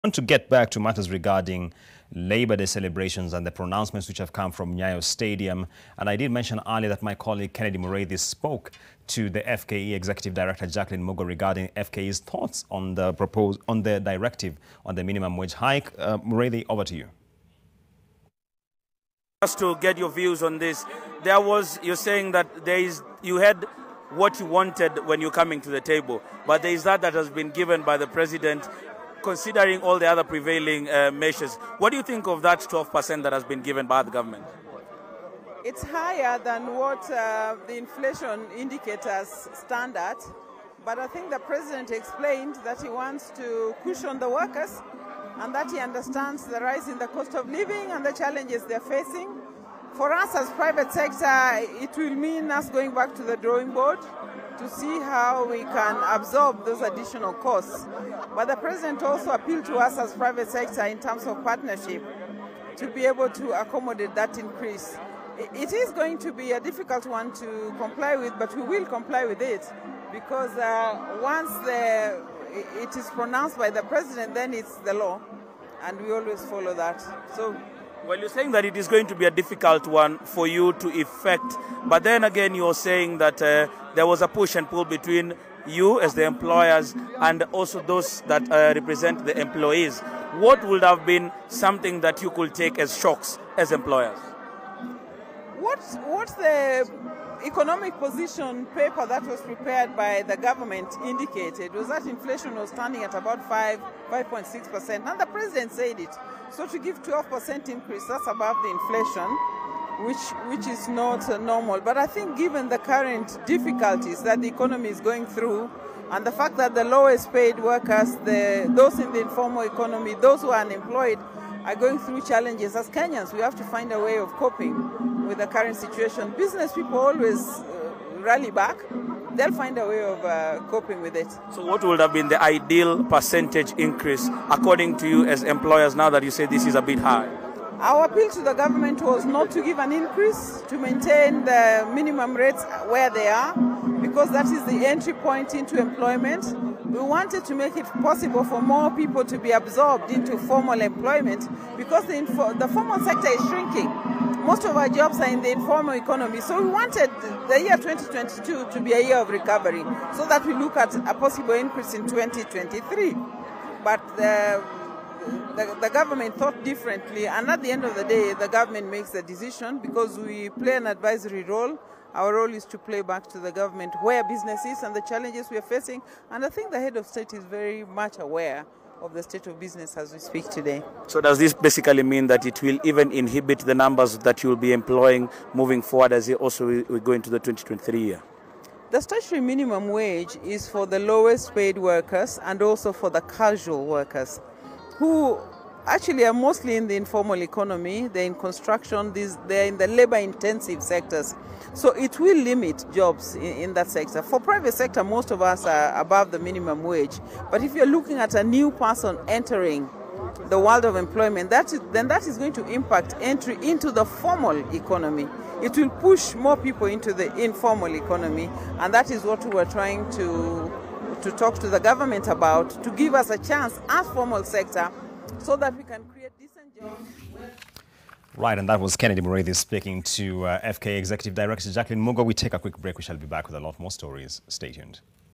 want to get back to matters regarding Labor Day celebrations and the pronouncements which have come from Nyayo Stadium. And I did mention earlier that my colleague Kennedy Mugo spoke to the FKE Executive Director Jacqueline Mugo regarding FKE's thoughts on the directive on the minimum wage hike. Mugo, over to you. Just to get your views on this, you're saying that you had what you wanted when you're coming to the table, but there is that has been given by the president, considering all the other prevailing measures. What do you think of that 12% that has been given by the government? It's higher than what the inflation indicators stand at, but I think the president explained that he wants to cushion the workers and that he understands the rise in the cost of living and the challenges they're facing. For us as private sector, it will mean us going back to the drawing board to see how we can absorb those additional costs. But the president also appealed to us as private sector in terms of partnership to be able to accommodate that increase. It is going to be a difficult one to comply with, but we will comply with it because once it is pronounced by the president, then it's the law, and we always follow that. So, well, you're saying that it is going to be a difficult one for you to effect, but then again you're saying that there was a push and pull between you as the employers and also those that represent the employees. What would have been something that you could take as shocks as employers? What the economic position paper that was prepared by the government indicated was that inflation was standing at about 5.6%, and the president said it. So to give 12% increase, that's above the inflation, which is not normal. But I think given the current difficulties that the economy is going through, and the fact that the lowest paid workers, those in the informal economy, those who are unemployed, are going through challenges. As Kenyans, we have to find a way of coping with the current situation. Business people always rally back. They'll find a way of coping with it. So what would have been the ideal percentage increase according to you as employers now that you say this is a bit high? Our appeal to the government was not to give an increase, to maintain the minimum rates where they are, because that is the entry point into employment. We wanted to make it possible for more people to be absorbed into formal employment because the formal sector is shrinking. Most of our jobs are in the informal economy. So we wanted the year 2022 to be a year of recovery so that we look at a possible increase in 2023. But the government thought differently, and at the end of the day, the government makes the decision because we play an advisory role. Our role is to play back to the government where business is and the challenges we are facing. And I think the head of state is very much aware of the state of business as we speak today. So does this basically mean that it will even inhibit the numbers that you will be employing moving forward as we go into the 2023 year? The statutory minimum wage is for the lowest paid workers and also for the casual workers who actually are mostly in the informal economy. They're in construction, they're in the labor-intensive sectors. So it will limit jobs in that sector. For private sector, most of us are above the minimum wage. But if you're looking at a new person entering the world of employment, then that is going to impact entry into the formal economy. It will push more people into the informal economy, and that is what we were trying to talk to the government about, to give us a chance as formal sector so that we can create decent jobs. Right, and that was Kennedy Mugo speaking to FK Executive Director Jacqueline Mugo. We take a quick break. We shall be back with a lot more stories. Stay tuned.